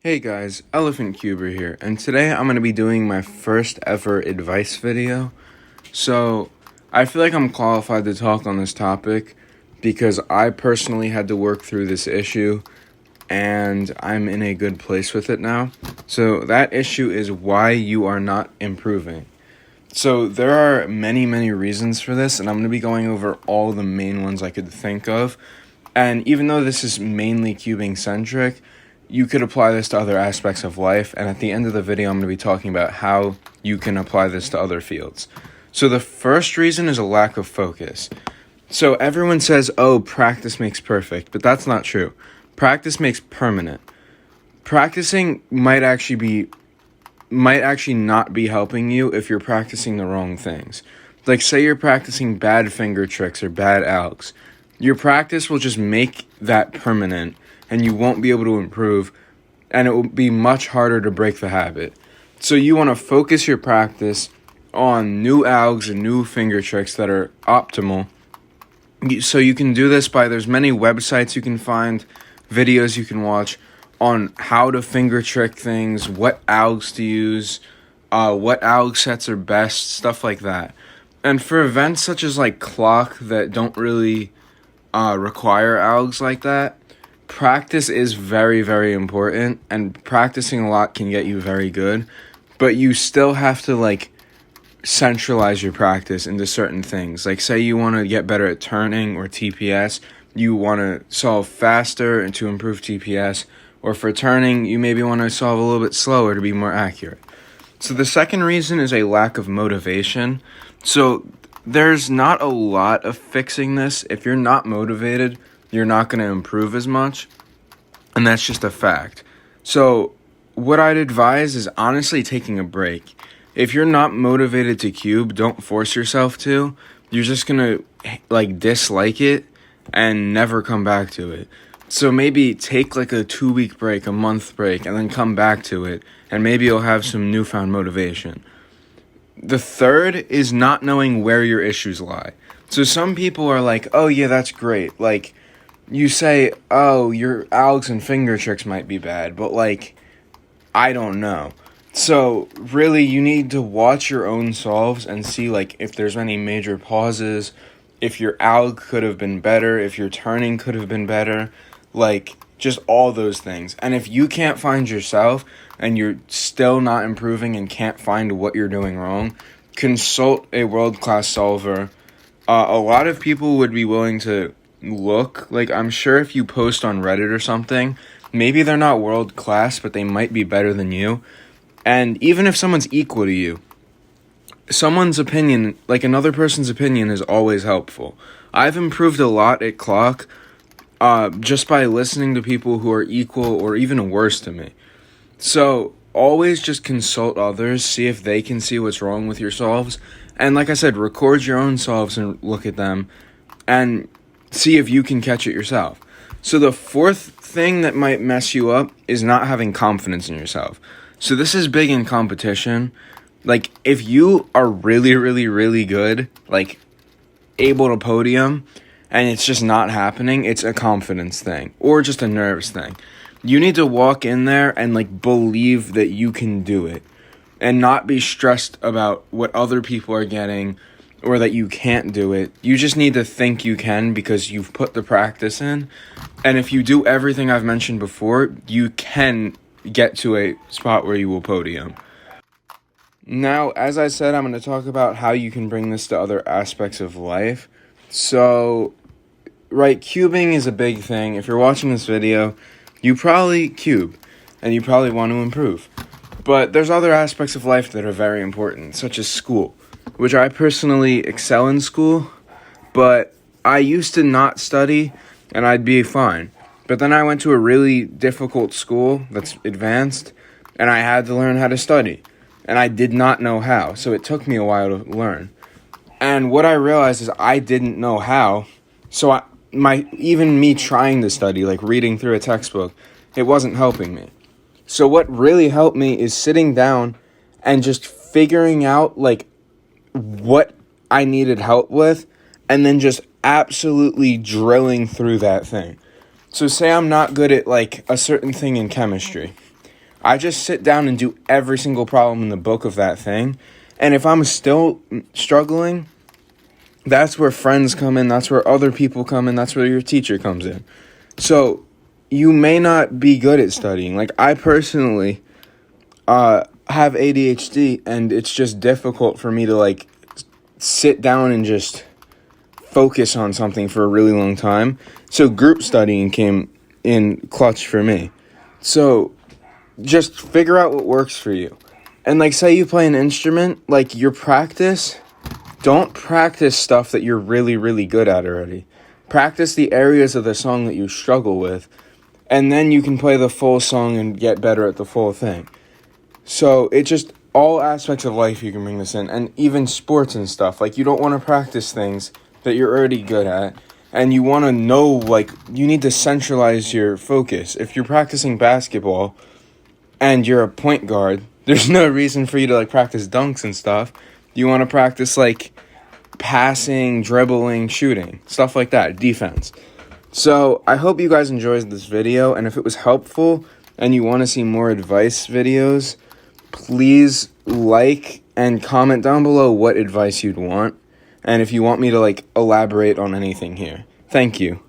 Hey guys, Elephant Cuber here, and today I'm going to be doing my first ever advice video. So, I feel like I'm qualified to talk on this topic because I personally had to work through this issue and I'm in a good place with it now. So, that issue is why you are not improving. So, there are many reasons for this, and I'm going to be going over all the main ones I could think of. And even though this is mainly cubing centric, you could apply this to other aspects of life, and at the end of the video, I'm going to be talking about how you can apply this to other fields. So the first reason is a lack of focus. So everyone says, oh, practice makes perfect, but that's not true. Practice makes permanent. Practicing might actually not be helping you if you're practicing the wrong things. Like, say you're practicing bad finger tricks or bad algs. Your practice will just make that permanent, and you won't be able to improve, and it will be much harder to break the habit. So you want to focus your practice on new algs and new finger tricks that are optimal. So you can do this by, there's many websites you can find, videos you can watch on how to finger trick things, what algs to use, what alg sets are best, stuff like that. And for events such as like clock that don't really require algs like that, practice is very important, and practicing a lot can get you very good, but you still have to centralize your practice into certain things. Like, say you want to get better at turning or TPS, you want to solve faster and to improve TPS, or for turning, you maybe want to solve a little bit slower to be more accurate. So the second reason is a lack of motivation. So there's not a lot of fixing this. If you're not motivated, you're not going to improve as much, and that's just a fact. So what I'd advise is honestly taking a break. If you're not motivated to cube, don't force yourself to. You're just going to dislike it and never come back to it. So maybe take a 2-week break, a month break, and then come back to it, and maybe you'll have some newfound motivation. The third is not knowing where your issues lie. So some people are like, oh yeah, that's great. You say, oh, your algs and finger tricks might be bad, but I don't know. So really, you need to watch your own solves and see if there's any major pauses, if your alg could have been better, if your turning could have been better, just all those things. And if you can't find yourself and you're still not improving and can't find what you're doing wrong, consult a world-class solver. A lot of people would be willing to look. I'm sure if you post on Reddit or something, maybe they're not world-class, but they might be better than you. And even if someone's equal to you, someone's opinion, another person's opinion, is always helpful. I've improved a lot at clock just by listening to people who are equal or even worse to me. So always just consult others, see if they can see what's wrong with your solves. And like I said, record your own solves and look at them and see if you can catch it yourself. So the fourth thing that might mess you up is not having confidence in yourself. So this is big in competition. If you are really good, able to podium, and it's just not happening, it's a confidence thing or just a nerves thing. You need to walk in there and believe that you can do it and not be stressed about what other people are getting or that you can't do it. You just need to think you can because you've put the practice in. And if you do everything I've mentioned before, you can get to a spot where you will podium. Now, as I said, I'm going to talk about how you can bring this to other aspects of life. So, cubing is a big thing. If you're watching this video, you probably cube and you probably want to improve. But there's other aspects of life that are very important, such as school, which I personally excel in school, but I used to not study and I'd be fine. But then I went to a really difficult school that's advanced, and I had to learn how to study. And I did not know how, so it took me a while to learn. And what I realized is I didn't know how, so even me trying to study, reading through a textbook, it wasn't helping me. So what really helped me is sitting down and just figuring out, what I needed help with, and then just absolutely drilling through that thing. So say I'm not good at, a certain thing in chemistry. I just sit down and do every single problem in the book of that thing. And if I'm still struggling, that's where friends come in, that's where other people come in, that's where your teacher comes in. So you may not be good at studying. Like, I personally have ADHD, and it's just difficult for me to, like, sit down and just focus on something for a really long time. So group studying came in clutch for me. So just figure out what works for you. And, like, say you play an instrument, like, your practice, don't practice stuff that you're really, really good at already. Practice the areas of the song that you struggle with, and then you can play the full song and get better at the full thing. So it just, all aspects of life you can bring this in, and even sports and stuff. Like, you don't want to practice things that you're already good at, and you want to know, like, you need to centralize your focus. If you're practicing basketball and you're a point guard, there's no reason for you to, like, practice dunks and stuff. You want to practice, like, passing, dribbling, shooting, stuff like that, defense. So I hope you guys enjoyed this video, and if it was helpful and you want to see more advice videos, please like and comment down below what advice you'd want, and if you want me to, like, elaborate on anything here. Thank you.